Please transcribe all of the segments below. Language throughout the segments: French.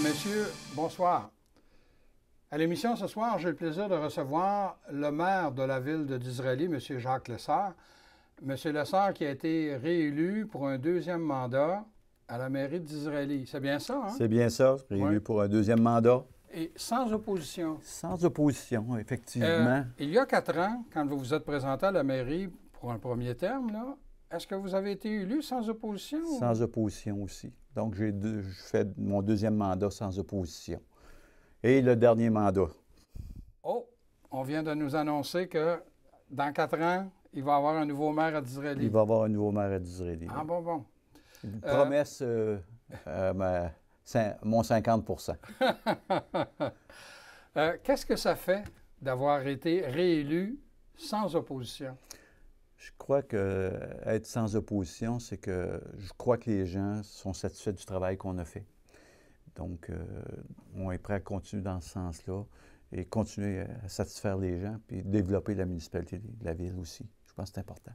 Messieurs, bonsoir. À l'émission ce soir, j'ai le plaisir de recevoir le maire de la ville de Disraeli, M. Jacques Lessard. M. Lessard qui a été réélu pour un deuxième mandat à la mairie de Disraeli. C'est bien ça, hein? C'est bien ça, réélu pour un deuxième mandat. Et sans opposition. Sans opposition, effectivement. Il y a 4 ans, quand vous vous êtes présenté à la mairie pour un premier terme, là, est-ce que vous avez été élu sans opposition? Sans opposition aussi. Donc, j'ai fait mon deuxième mandat sans opposition. Et le dernier mandat. Oh, on vient de nous annoncer que dans 4 ans, il va y avoir un nouveau maire à Disraeli. Il va y avoir un nouveau maire à Disraeli. Ah bon. Une promesse, mon 50 Qu'est-ce que ça fait d'avoir été réélu sans opposition? Je crois que être sans opposition, c'est que je crois que les gens sont satisfaits du travail qu'on a fait. Donc, on est prêt à continuer dans ce sens-là et continuer à satisfaire les gens puis développer la municipalité de la ville aussi. Je pense que c'est important.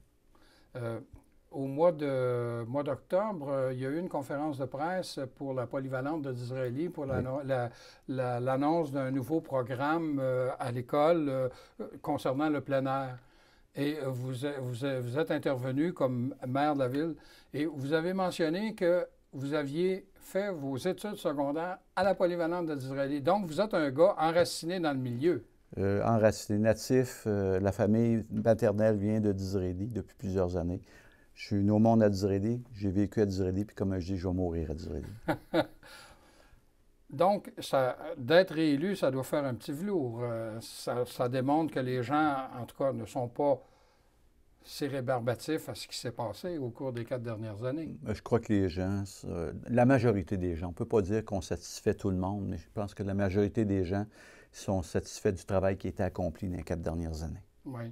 Au mois d'octobre, il y a eu une conférence de presse pour la polyvalente de Disraeli pour l'annonce d'un nouveau programme à l'école concernant le plein air. Et vous êtes intervenu comme maire de la ville et vous avez mentionné que vous aviez fait vos études secondaires à la polyvalente de Disraeli. Donc, vous êtes un gars enraciné dans le milieu. Enraciné natif, la famille maternelle vient de Disraeli depuis plusieurs années. Je suis né au monde à Disraeli, j'ai vécu à Disraeli, puis comme je dis, je vais mourir à Disraeli. Donc, d'être réélu, ça doit faire un petit velours. Ça démontre que les gens, en tout cas, ne sont pas si rébarbatifs à ce qui s'est passé au cours des 4 dernières années. Je crois que les gens, la majorité des gens, on ne peut pas dire qu'on satisfait tout le monde, mais je pense que la majorité des gens sont satisfaits du travail qui a été accompli dans les 4 dernières années. Oui.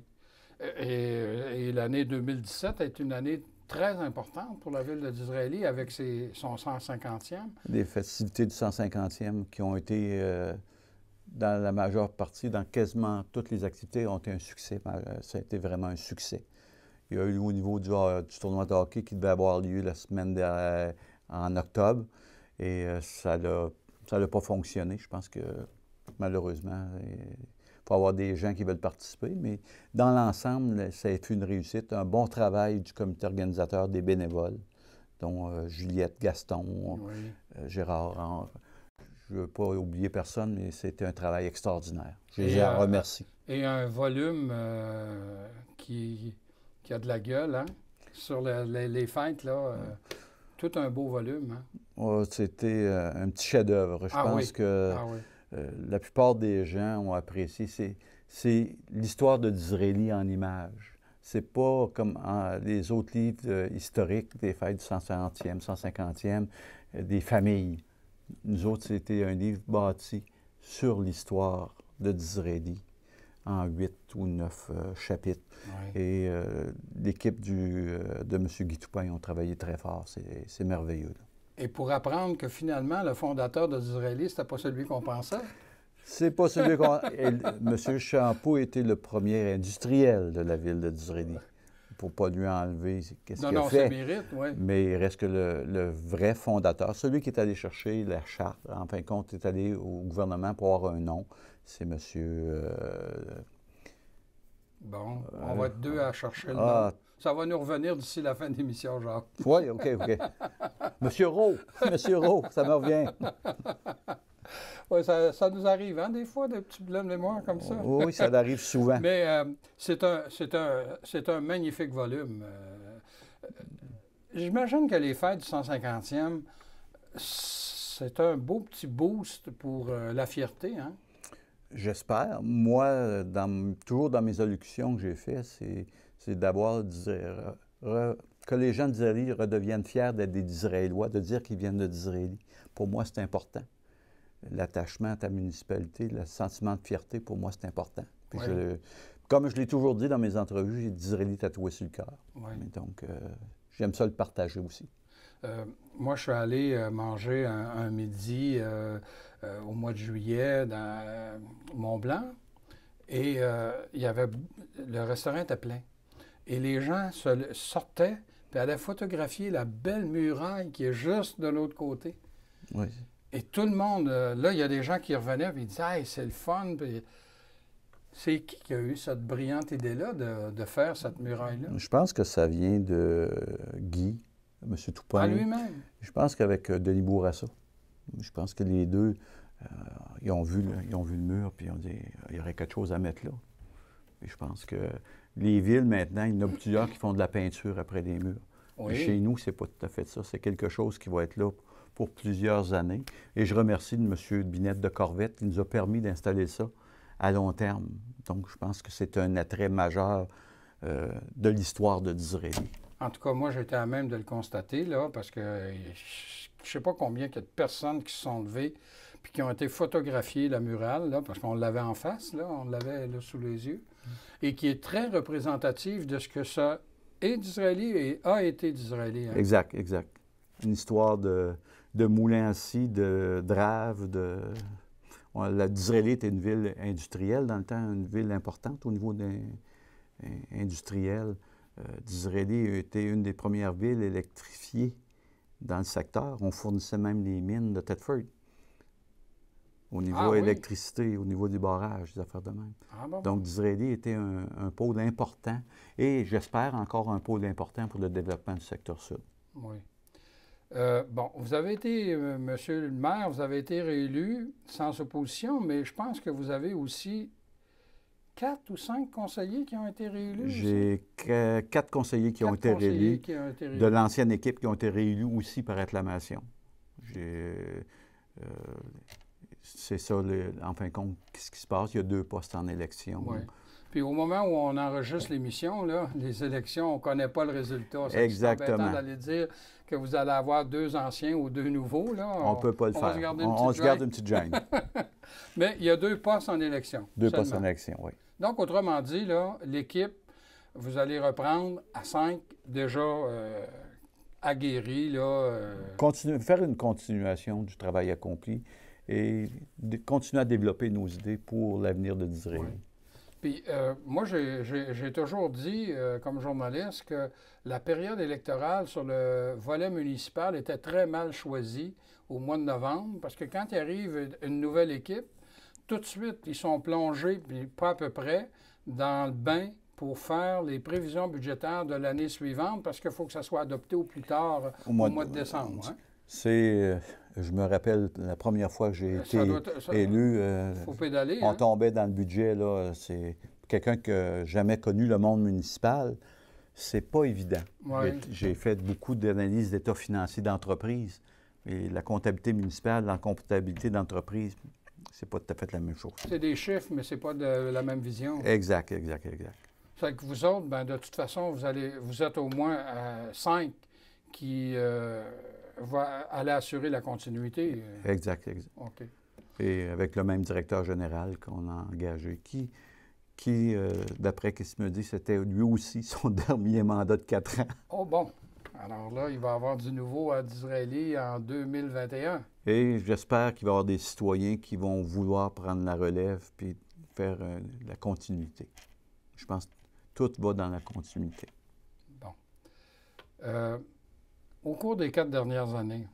Et l'année 2017 est une année très importante pour la ville de Disraeli avec son 150e. Des festivités du 150e qui ont été, dans la majeure partie, dans quasiment toutes les activités, ont été un succès. Ça a été vraiment un succès. Il y a eu au niveau du tournoi de hockey qui devait avoir lieu la semaine en octobre et ça n'a pas fonctionné. Je pense que malheureusement, il faut avoir des gens qui veulent participer, mais dans l'ensemble, ça a été une réussite, un bon travail du comité organisateur, des bénévoles, dont Juliette, Gaston, Gérard. Je ne veux pas oublier personne, mais c'était un travail extraordinaire. Je les remercie. Et un volume qui a de la gueule, hein? Sur les fêtes, là, tout un beau volume. Hein? Oh, c'était un petit chef-d'œuvre. Je pense que la plupart des gens ont apprécié. C'est l'histoire de Disraeli en images. C'est pas comme les autres livres historiques des fêtes du 150e, 150e, des familles. Nous autres, c'était un livre bâti sur l'histoire de Disraeli en 8 ou 9 chapitres. Oui. Et l'équipe de M. Guy Toupin ont travaillé très fort. C'est merveilleux. Là. Et pour apprendre que finalement, le fondateur de Disraeli, c'était pas celui qu'on pensait? C'est pas celui qu'on... M. Champeau était le premier industriel de la ville de Disraeli. Pour ne pas lui enlever qu'est-ce qu'il a fait. Ça mérite, oui. Mais il reste que le vrai fondateur, celui qui est allé chercher la charte, en fin de compte, est allé au gouvernement pour avoir un nom, c'est M. Bon, on va être 2 à chercher le nom. Ça va nous revenir d'ici la fin de l'émission, Jacques. Oui, OK. Monsieur Rowe, ça me revient. Oui, ça nous arrive, hein, des fois, des petits blancs de mémoire comme ça. Oui, ça arrive souvent. Mais c'est un magnifique volume. J'imagine que les fêtes du 150e, c'est un beau petit boost pour la fierté, hein? J'espère. Moi, toujours dans mes allocutions que j'ai faites, c'est d'avoir que les gens de Disraeli redeviennent fiers d'être des Disraélois, de dire qu'ils viennent de Disraeli. Pour moi, c'est important. L'attachement à ta municipalité, le sentiment de fierté, pour moi, c'est important. Puis comme je l'ai toujours dit dans mes entrevues, j'ai Disraeli tatoué sur le cœur. Oui. Donc, j'aime ça le partager aussi. Moi, je suis allé manger un midi au mois de juillet dans Mont-Blanc et le restaurant était plein. Et les gens sortaient et allaient photographier la belle muraille qui est juste de l'autre côté. Oui. Et tout le monde, là, il y a des gens qui revenaient et ils disaient « Hey, c'est le fun! » C'est qui a eu cette brillante idée-là de faire cette muraille-là? Je pense que ça vient de Guy, M. Toupin. À lui-même? Je pense qu'avec Denis Bourassa. Je pense que les deux, ils ont vu le mur, puis ils ont dit il y aurait quelque chose à mettre là. Et je pense que les villes, maintenant, il y en a plusieurs qui font de la peinture après les murs. Oui. Et chez nous, c'est pas tout à fait ça. C'est quelque chose qui va être là pour plusieurs années. Et je remercie M. Binette de Corvette qui nous a permis d'installer ça à long terme. Donc, je pense que c'est un attrait majeur de l'histoire de Disraeli. En tout cas, moi, j'étais à même de le constater, là, parce que je ne sais pas combien il y a de personnes qui se sont levées puis qui ont été photographiées la murale, là, parce qu'on l'avait en face, là, on l'avait là, sous les yeux, et qui est très représentative de ce que ça est d'Israéli et a été d'Israéli. Hein. Exact, exact. Une histoire de moulin à scie, de drave, La Disraeli était une ville industrielle dans le temps, une ville importante au niveau industriel. Disraeli a été une des premières villes électrifiées dans le secteur. On fournissait même les mines de Thetford au niveau électricité, au niveau du barrage, des affaires de même. Ah, bon. Donc, Disraeli était un pôle important et j'espère encore un pôle important pour le développement du secteur sud. Oui. Bon, vous avez été, Monsieur le maire, vous avez été réélu sans opposition, mais je pense que vous avez aussi 4 ou 5 conseillers qui ont été réélus. J'ai 4 conseillers qui ont été réélus, de l'ancienne équipe qui ont été réélus aussi par acclamation. C'est ça, en fin de compte, ce qui se passe. Il y a 2 postes en élection. Oui. Puis au moment où on enregistre l'émission, là, les élections, on ne connaît pas le résultat. Exactement. C'est embêtant d'aller dire que vous allez avoir 2 anciens ou 2 nouveaux. Là. On ne peut pas le faire. On se garde une petite gêne. Mais il y a 2 postes en élection. 2 postes en élection, oui. Donc, autrement dit, là, l'équipe, vous allez reprendre à 5 déjà aguerris. Là, faire une continuation du travail accompli et continuer à développer nos idées pour l'avenir de Disraeli. Oui. Puis, moi, j'ai toujours dit, comme journaliste, que la période électorale sur le volet municipal était très mal choisie au mois de novembre, parce que quand il arrive une nouvelle équipe, tout de suite, ils sont plongés, puis pas à peu près, dans le bain pour faire les prévisions budgétaires de l'année suivante, parce qu'il faut que ça soit adopté au plus tard au mois de décembre. Hein? Je me rappelle, la première fois que j'ai été élu, faut pédaler, on hein? tombait dans le budget. C'est quelqu'un qui n'a jamais connu le monde municipal. C'est pas évident. Oui. J'ai fait beaucoup d'analyses d'état financier d'entreprise. Et la comptabilité municipale, la comptabilité d'entreprise, c'est pas tout à fait la même chose. C'est des chiffres, mais c'est pas de la même vision. Exact. C'est que vous autres, bien, de toute façon, vous êtes au moins 5 qui vont aller assurer la continuité. Exact. OK. Et avec le même directeur général qu'on a engagé, qui d'après ce qu'il me dit, c'était lui aussi son dernier mandat de 4 ans. Oh bon! Alors là, il va y avoir du nouveau à Disraeli en 2021. Et j'espère qu'il va y avoir des citoyens qui vont vouloir prendre la relève puis faire la continuité. Je pense que tout va dans la continuité. Bon. Au cours des 4 dernières années,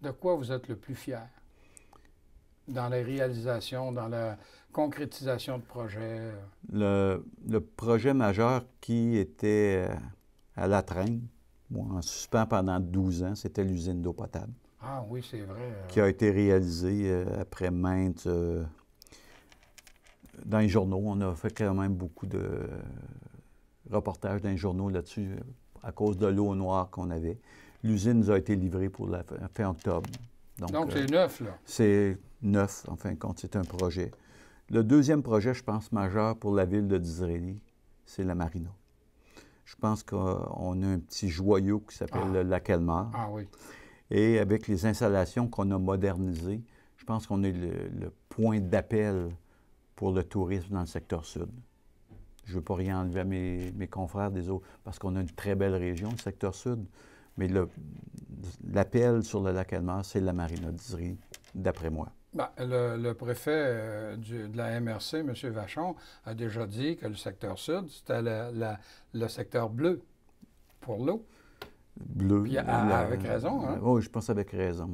de quoi vous êtes le plus fier? Dans la réalisation, dans la concrétisation de projets? Le projet majeur qui était à la traîne, en suspens pendant 12 ans, c'était l'usine d'eau potable. Ah oui, c'est vrai. Qui a été réalisée après maintes... dans les journaux, on a fait quand même beaucoup de reportages dans les journaux là-dessus à cause de l'eau noire qu'on avait. L'usine nous a été livrée pour la fin octobre. Donc c'est neuf, là? C'est neuf, en fin de compte. C'est un projet. Le deuxième projet, je pense, majeur pour la ville de Disraeli, c'est la marina. Je pense qu'on a un petit joyau qui s'appelle le lac Elmar. Ah oui. Et avec les installations qu'on a modernisées, je pense qu'on est le point d'appel pour le tourisme dans le secteur sud. Je ne veux pas rien enlever à mes confrères des autres, parce qu'on a une très belle région, le secteur sud. Mais l'appel sur le lac Elmar, c'est la marina d'Israël, d'après moi. Bien, le préfet de la MRC, M. Vachon, a déjà dit que le secteur sud, c'était le secteur bleu pour l'eau. Bleu. Puis avec raison, hein? Oui, je pense avec raison.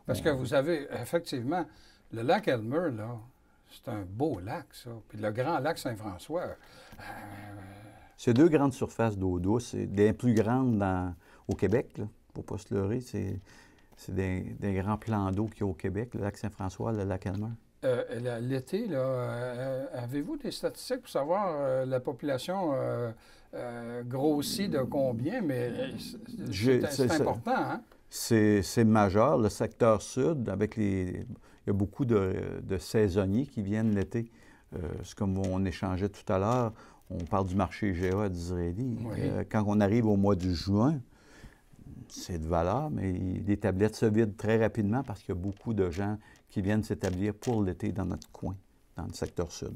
Parce que vous avez, effectivement, le lac Elmer, là, c'est un beau lac, ça. Puis le grand lac Saint-François. C'est 2 grandes surfaces d'eau douce. C'est des plus grandes au Québec, il ne faut pas se leurrer. C'est des grands plans d'eau qu'il y a au Québec, le lac Saint-François, le lac Elmer. L'été, là, avez-vous des statistiques pour savoir la population grossit de combien? Mais c'est important, hein? C'est majeur. Le secteur sud, il y a beaucoup de saisonniers qui viennent l'été. C'est comme on échangeait tout à l'heure, on parle du marché IGA d'Israéli. Oui. Quand on arrive au mois de juin, c'est de valeur, mais les tablettes se vident très rapidement parce qu'il y a beaucoup de gens qui viennent s'établir pour l'été dans notre coin, dans le secteur sud.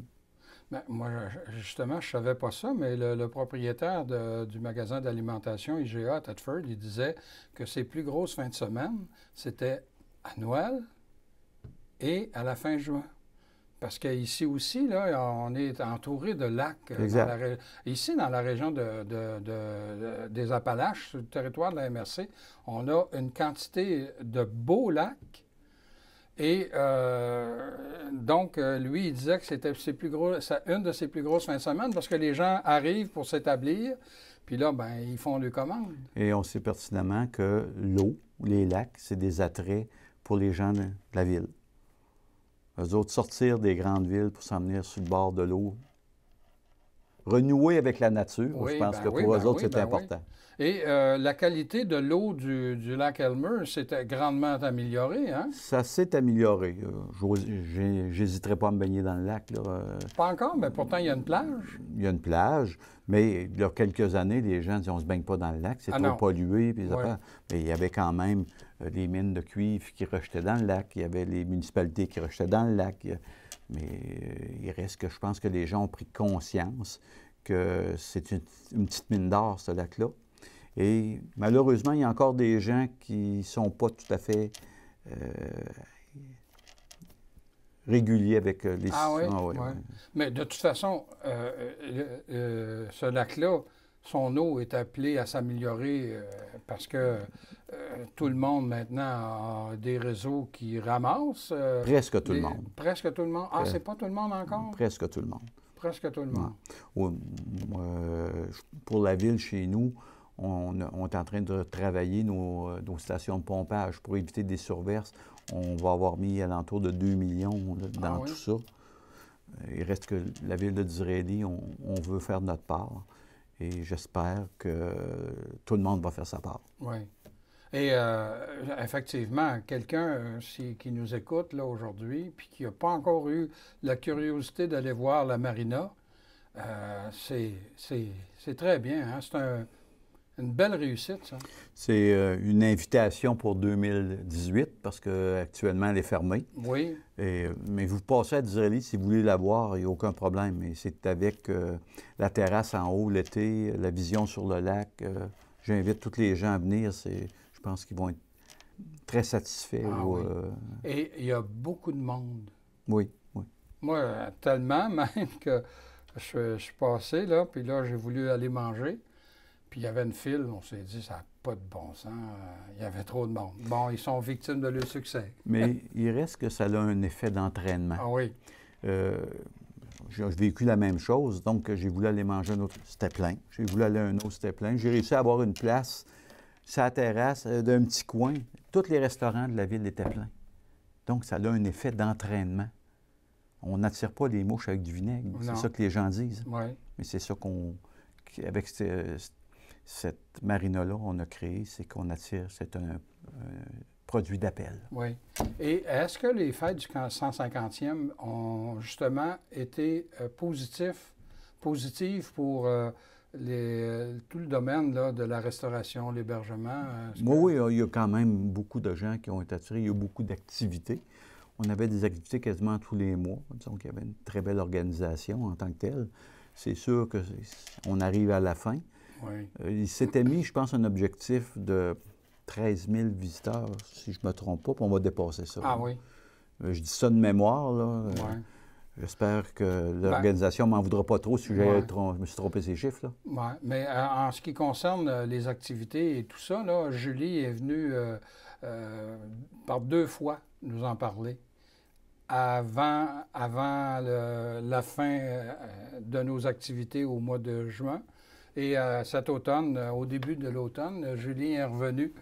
Bien, moi, justement, je ne savais pas ça, mais le propriétaire du magasin d'alimentation IGA à Thetford, il disait que ses plus grosses fins de semaine, c'était à Noël et à la fin juin. Parce qu'ici aussi, là, on est entouré de lacs. Ici, dans la région des Appalaches, sur le territoire de la MRC, on a une quantité de beaux lacs. Et donc, lui, il disait que c'était une de ses plus grosses fins de semaine parce que les gens arrivent pour s'établir, puis là, ben, ils font les commandes. Et on sait pertinemment que l'eau, les lacs, c'est des attraits pour les gens de la ville. Eux autres, sortir des grandes villes pour s'en venir sur le bord de l'eau, renouer avec la nature, oui, je pense ben que pour oui, eux ben autres, oui, c'est important. Oui. Et la qualité de l'eau du lac Elmer s'est grandement améliorée, hein? Ça s'est amélioré. J'hésiterais pas à me baigner dans le lac, là. Pas encore, mais pourtant, il y a une plage. Il y a une plage, mais il y a quelques années, les gens disaient on ne se baigne pas dans le lac, c'est trop pollué. Puis mais il y avait quand même des mines de cuivre qui rejetaient dans le lac, il y avait les municipalités qui rejetaient dans le lac. Mais il reste que je pense que les gens ont pris conscience que c'est une petite mine d'or, ce lac-là. Et malheureusement, il y a encore des gens qui ne sont pas tout à fait réguliers avec les... Ah oui? Ah, oui. Mais de toute façon, ce lac-là, son eau est appelée à s'améliorer parce que tout le monde maintenant a des réseaux qui ramassent. Presque tout le monde. Presque tout le monde. Ah, c'est pas tout le monde encore? Presque tout le monde. Presque tout le monde. Pour la ville, chez nous, on est en train de travailler nos stations de pompage pour éviter des surverses. On va avoir mis alentour de 2 millions là, dans tout ça. Il reste que la ville de Disraeli, on veut faire notre part. Et j'espère que tout le monde va faire sa part. Oui. Et effectivement, quelqu'un qui nous écoute là aujourd'hui, puis qui n'a pas encore eu la curiosité d'aller voir la marina, c'est très bien. Hein? C'est une belle réussite, ça. C'est une invitation pour 2018 parce qu'actuellement, elle est fermée. Oui. Mais vous passez à Disraeli, si vous voulez la voir, il n'y a aucun problème. Et c'est avec la terrasse en haut l'été, la vision sur le lac. J'invite tous les gens à venir. Je pense qu'ils vont être très satisfaits. Oui. Et il y a beaucoup de monde. Oui, oui. Moi, tellement même que je suis passé, là, puis là, j'ai voulu aller manger. Puis il y avait une file, on s'est dit, ça n'a pas de bon sens, il y avait trop de monde. Bon, ils sont victimes de leur succès. Mais il reste que ça a un effet d'entraînement. Ah oui. J'ai vécu la même chose, donc j'ai voulu aller manger un autre, c'était plein. J'ai voulu aller à un autre, c'était plein. J'ai réussi à avoir une place sur la terrasse d'un petit coin. Tous les restaurants de la ville étaient pleins. Donc ça a un effet d'entraînement. On n'attire pas les mouches avec du vinaigre, c'est ça que les gens disent. Oui. Mais c'est ça avec cette marina-là, on a créé, c'est qu'on attire, c'est un produit d'appel. Oui. Et est-ce que les fêtes du 150e ont justement été positives pour tout le domaine là, de la restauration, l'hébergement? Oui, il y a quand même beaucoup de gens qui ont été attirés. Il y a eu beaucoup d'activités. On avait des activités quasiment tous les mois. Disons qu'il y avait une très belle organisation en tant que telle. C'est sûr qu'on arrive à la fin. Oui. Il s'était mis, je pense, un objectif de 13 000 visiteurs, si je ne me trompe pas, puis on va dépasser ça. Ah oui. Je dis ça de mémoire, là. Oui. J'espère que l'organisation ne m'en voudra pas trop si je me suis trompé ces chiffres. Oui, mais en ce qui concerne les activités et tout ça, là, Julie est venue par 2 fois nous en parler avant la fin de nos activités au mois de juin. Et cet automne, au début de l'automne, Julien est revenu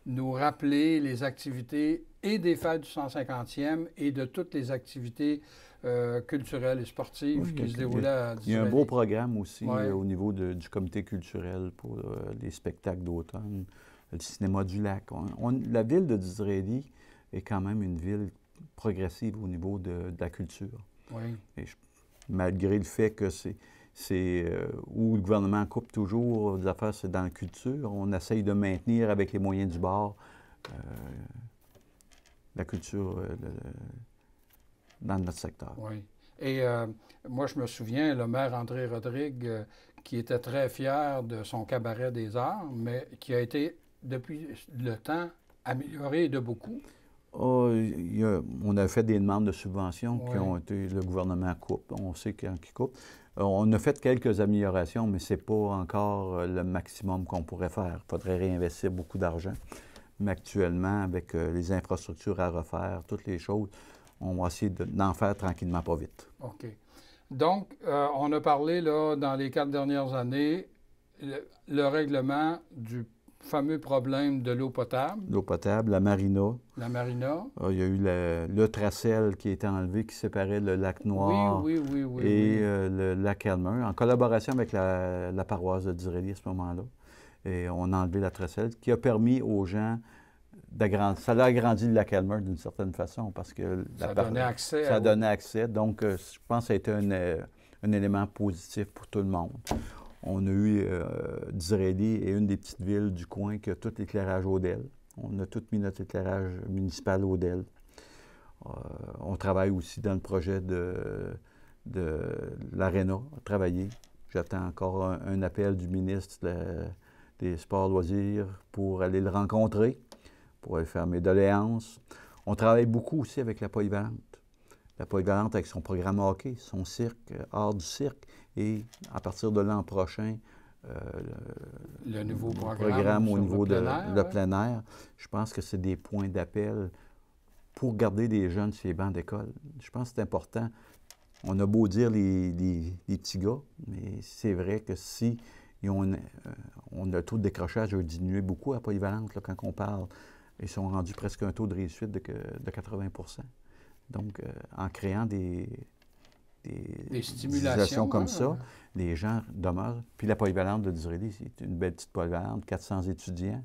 nous rappeler les activités et des fêtes du 150e et de toutes les activités culturelles et sportives qui se déroulaient à Disraeli. Il y a un beau programme aussi au niveau du comité culturel pour les spectacles d'automne, le cinéma du lac. La ville de Disraeli est quand même une ville progressive au niveau de la culture. Oui. Et malgré le fait que c'est où le gouvernement coupe toujours des affaires, c'est dans la culture, on essaye de maintenir avec les moyens du bord la culture dans notre secteur. Oui. Et moi, je me souviens, le maire André Rodrigue, qui était très fier de son cabaret des arts, mais qui a été, depuis le temps, amélioré de beaucoup. On a fait des demandes de subventions qui ont été, le gouvernement coupe, on sait quand il coupe. On a fait quelques améliorations, mais ce n'est pas encore le maximum qu'on pourrait faire. Il faudrait réinvestir beaucoup d'argent. Mais actuellement, avec les infrastructures à refaire, toutes les choses, on va essayer d'en faire tranquillement, pas vite. OK. Donc, on a parlé, là, dans les 4 dernières années, le règlement du fameux problème de l'eau potable. L'eau potable, la marina. La marina. Il y a eu le tracel qui a été enlevé, qui séparait le lac Noir oui, et le lac Elmer, en collaboration avec la paroisse de Disraeli à ce moment-là. Et on a enlevé la tracel, qui a permis aux gens d'agrandir. Ça a agrandi le lac Elmer d'une certaine façon, parce que ça donnait accès. Ça donnait accès. Donc, je pense que ça a été un élément positif pour tout le monde. On a eu Disraeli est une des petites villes du coin qui a tout l'éclairage Odell. On a tout mis notre éclairage municipal Odell. On travaille aussi dans le projet de l'Arena, à travailler. J'attends encore un appel du ministre des Sports loisirs pour aller le rencontrer, pour aller faire mes doléances. On travaille beaucoup aussi avec la polyvalente. La polyvalente avec son programme hockey, son cirque, art du cirque. Et à partir de l'an prochain, le nouveau programme au niveau de le plein air, je pense que c'est des points d'appel pour garder des jeunes sur les bancs d'école. Je pense que c'est important. On a beau dire les petits gars, mais c'est vrai que si on a le taux de décrochage a diminué beaucoup à Polyvalente, là, quand on parle. Ils sont rendus presque un taux de réussite de 80 %. Donc, en créant des stimulations comme ça, les gens demeurent. Puis la polyvalente de Disraeli, c'est une belle petite polyvalente, 400 étudiants.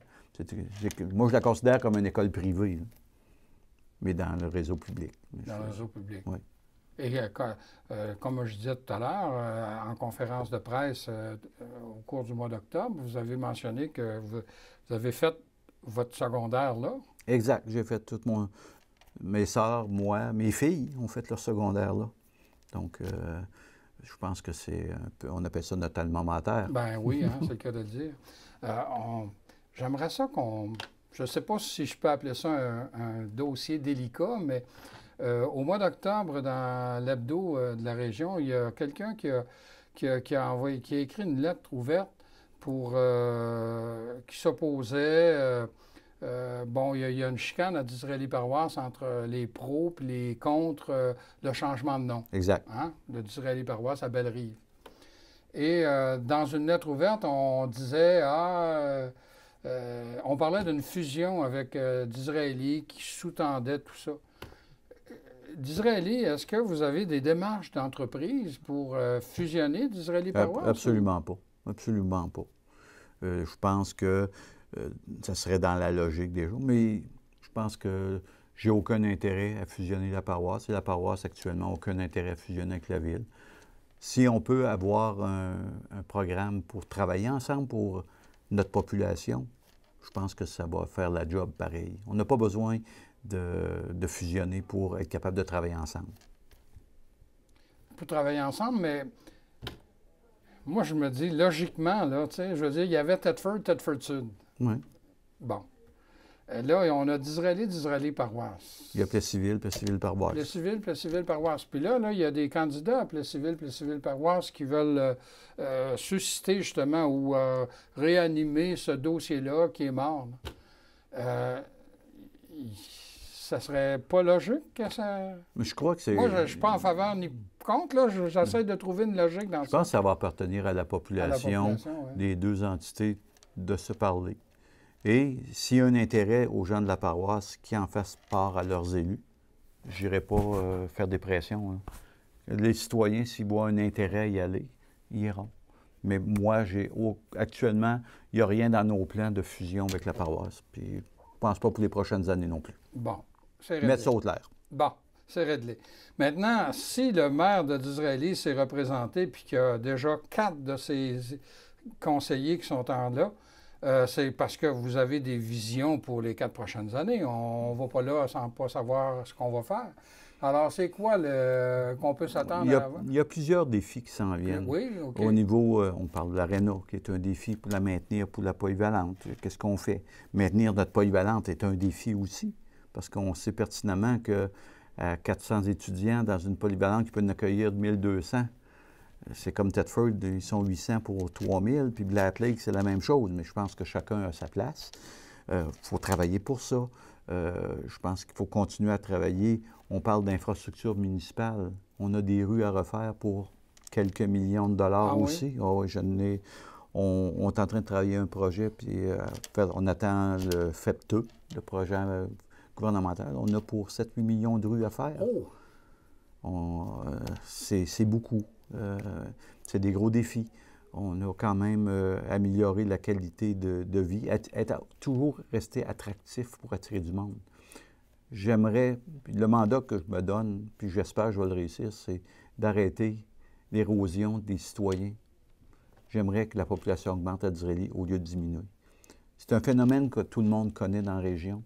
Moi, je la considère comme une école privée, là, mais dans le réseau public. Dans le réseau public. Oui. Et comme je disais tout à l'heure, en conférence de presse au cours du mois d'octobre, vous avez mentionné que vous avez fait votre secondaire là. Exact. J'ai fait tout mes sœurs, moi, mes filles ont fait leur secondaire là. Donc, je pense que c'est un peu, on appelle ça notre alma mater. Ben oui, hein, c'est le cas de le dire. J'aimerais ça je ne sais pas si je peux appeler ça un dossier délicat, mais au mois d'octobre, dans l'hebdo de la région, il y a quelqu'un qui a écrit une lettre ouverte qui s'opposait. Il y a une chicane à Disraeli-Paroisse entre les pros et les contre le changement de nom. Exact. Hein, de Disraeli-Paroisse à Bellerive. Et dans une lettre ouverte, on disait, on parlait d'une fusion avec Disraeli qui sous-tendait tout ça. Disraeli, est-ce que vous avez des démarches d'entreprise pour fusionner Disraeli-Paroisse? Absolument pas. Absolument pas. Je pense que ça serait dans la logique des jours, mais je pense que j'ai aucun intérêt à fusionner la paroisse. Et la paroisse, actuellement, aucun intérêt à fusionner avec la ville. Si on peut avoir un programme pour travailler ensemble pour notre population, je pense que ça va faire la job pareil. On n'a pas besoin de fusionner pour être capable de travailler ensemble. Pour travailler ensemble, mais moi, je me dis, logiquement, là, tu sais, je veux dire, il y avait Thetford Sud. Oui. Bon. Là, on a Disraeli-Paroisse. Il y a Plessisville, Paroisse. Plessisville, Paroisse. Puis là, il y a des candidats à Plessisville, Paroisse qui veulent susciter justement ou réanimer ce dossier-là qui est mort. ça serait pas logique que ça... Mais je crois que c'est... Moi, je ne suis pas en faveur ni contre, là. J'essaie de trouver une logique dans Je pense que ça va appartenir à la À la population population, ouais. des deux entités de se parler. Et s'il y a un intérêt aux gens de la paroisse qui en fassent part à leurs élus, je n'irai pas faire des pressions, hein. Les citoyens, s'ils voient un intérêt à y aller, ils iront. Mais moi, actuellement, il n'y a rien dans nos plans de fusion avec la paroisse. Puis je ne pense pas pour les prochaines années non plus. Bon, c'est réglé. Mettre ça au clair. Bon, c'est réglé. Maintenant, si le maire de Disraeli s'est représenté puis qu'il y a déjà 4 de ses conseillers qui sont en là, c'est parce que vous avez des visions pour les 4 prochaines années. On ne va pas là sans pas savoir ce qu'on va faire. Alors, c'est quoi qu'on peut s'attendre à... Il y a plusieurs défis qui s'en viennent. Oui, OK. Au niveau, on parle de l'aréna, qui est un défi pour la maintenir pour la polyvalente. Qu'est-ce qu'on fait? Maintenir notre polyvalente est un défi aussi, parce qu'on sait pertinemment qu'à 400 étudiants dans une polyvalente qui peut en accueillir 1200, c'est comme Thetford, ils sont 800 pour 3000, puis Black Lake, c'est la même chose, mais je pense que chacun a sa place. Il faut travailler pour ça. Je pense qu'il faut continuer à travailler. On parle d'infrastructure municipale. On a des rues à refaire pour quelques millions de dollars aussi. Oui? Oh, oui, on est en train de travailler un projet, puis on attend le FEPTE, le projet gouvernemental. On a pour 7-8 millions de rues à faire. Oh! C'est beaucoup. C'est des gros défis. On a quand même amélioré la qualité de vie, toujours rester attractif pour attirer du monde. J'aimerais, le mandat que je me donne, puis j'espère que je vais le réussir, c'est d'arrêter l'érosion des citoyens. J'aimerais que la population augmente à Disraeli au lieu de diminuer. C'est un phénomène que tout le monde connaît dans la région,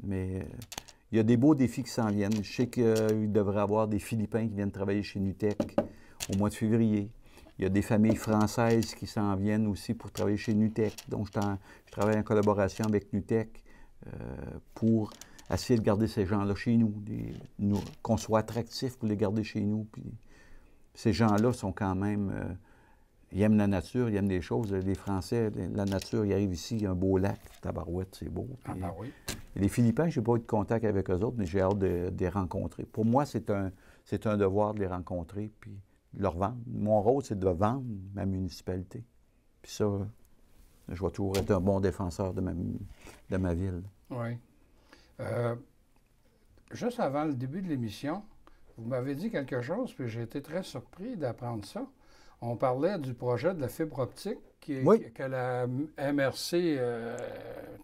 mais il y a des beaux défis qui s'en viennent. Je sais qu'il devrait y avoir des Philippins qui viennent travailler chez NUTEC au mois de février. Il y a des familles françaises qui s'en viennent aussi pour travailler chez NUTEC. Donc, je travaille en collaboration avec NUTEC pour essayer de garder ces gens-là chez nous, qu'on soit attractif pour les garder chez nous. Puis, ces gens-là sont quand même... ils aiment la nature, ils aiment des choses. Les Français, la nature, ils arrivent ici, il y a un beau lac, Tabarouette, c'est beau. Puis, oui. Les Philippins, je n'ai pas eu de contact avec eux autres, mais j'ai hâte de les rencontrer. Pour moi, c'est un devoir de les rencontrer puis de leur vendre. Mon rôle, c'est de vendre ma municipalité. Puis ça, je vais toujours être un bon défenseur de ma ville. Oui. Juste avant le début de l'émission, vous m'avez dit quelque chose, puis j'ai été très surpris d'apprendre ça. On parlait du projet de la fibre optique que la MRC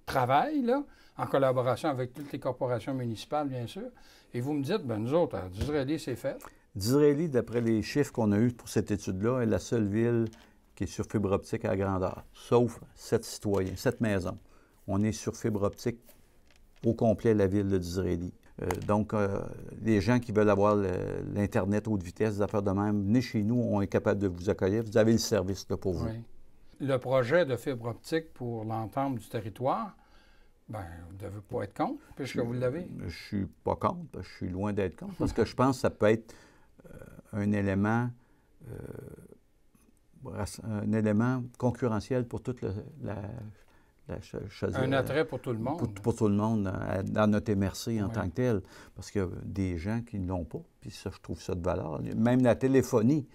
travaille, là, en collaboration avec toutes les corporations municipales, bien sûr. Et vous me dites, bien, nous autres, à Disraeli, c'est fait. Disraeli, d'après les chiffres qu'on a eus pour cette étude-là, est la seule ville qui est sur fibre optique à grandeur, sauf 7 citoyens, 7 maisons. On est sur fibre optique au complet, la ville de Disraeli. Donc, les gens qui veulent avoir l'Internet haute vitesse, des affaires de même, venez chez nous, on est capable de vous accueillir. Vous avez le service là, pour vous. Oui. Le projet de fibre optique pour l'ensemble du territoire, bien, vous ne devez pas être contre, puisque vous l'avez. Je ne suis pas contre, parce que je suis loin d'être contre, parce que je pense que ça peut être un élément concurrentiel pour toute un attrait pour tout le monde. Pour tout le monde, dans notre MRC en tant que tel. Parce qu'il y a des gens qui ne l'ont pas, puis ça, je trouve ça de valeur. Même la téléphonie,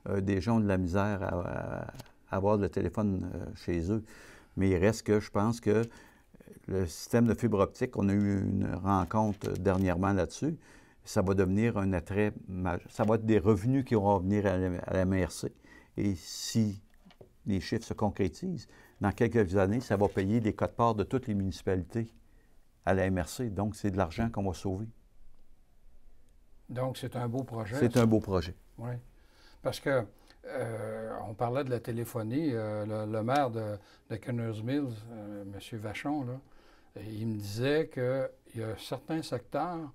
des gens ont de la misère à avoir le téléphone chez eux. Mais il reste que je pense que le système de fibre optique, on a eu une rencontre dernièrement là-dessus, ça va devenir un attrait majeur. Ça va être des revenus qui vont venir à la MRC. Et si les chiffres se concrétisent, dans quelques années, ça va payer les quotes-parts de toutes les municipalités à la MRC. Donc, c'est de l'argent qu'on va sauver. Donc, c'est un beau projet. C'est un beau projet. Oui. Parce que on parlait de la téléphonie. Le maire de Connors Mills, M. Vachon, là, il me disait qu'il y a certains secteurs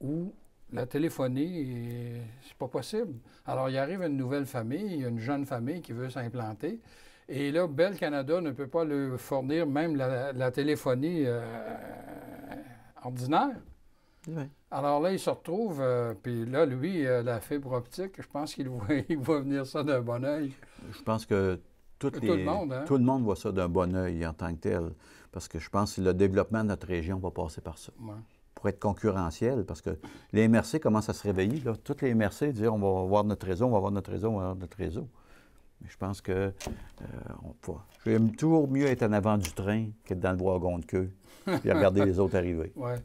où la téléphonie, c'est pas possible. Alors, il arrive une nouvelle famille, une jeune famille qui veut s'implanter. Et là, Bell Canada ne peut pas lui fournir même la téléphonie ordinaire. Oui. Alors là, il se retrouve, puis là, lui, la fibre optique, je pense qu'il voit venir ça d'un bon oeil. Je pense que tout le monde voit ça d'un bon oeil en tant que tel. parce que je pense que le développement de notre région va passer par ça. Ouais. Pour être concurrentiel, parce que les MRC commencent à se réveiller. Là. Toutes les MRC disent on va avoir notre réseau, on va avoir notre réseau, on va avoir notre réseau. Mais je pense que j'aime toujours mieux être en avant du train qu'être dans le wagon de queue et regarder les autres arriver. Ouais.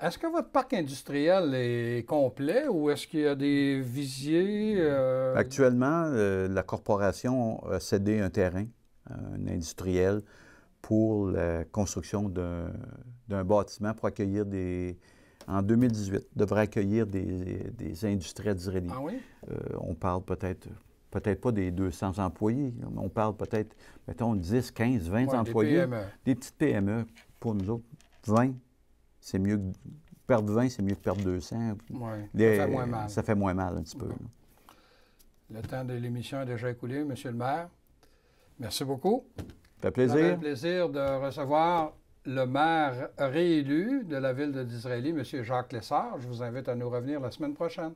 Est-ce que votre parc industriel est complet ou est-ce qu'il y a des visiers? Actuellement, la corporation a cédé un terrain, un industriel, pour la construction d'un bâtiment pour accueillir en 2018, devrait accueillir des industriels d'Israéli. Ah oui? On parle peut-être pas des 200 employés, mais on parle peut-être, mettons, 10, 15, 20 employés. Des PME. Des petites PME. Pour nous autres, 20, c'est mieux que... Perdre 20, c'est mieux que perdre 200. Oui, ça fait moins mal. Ça fait moins mal un petit peu. Bon. Le temps de l'émission est déjà écoulé, Monsieur le maire. Merci beaucoup. Ça fait plaisir. Ça fait plaisir de recevoir le maire réélu de la ville de Disraeli, M. Jacques Lessard. Je vous invite à nous revenir la semaine prochaine.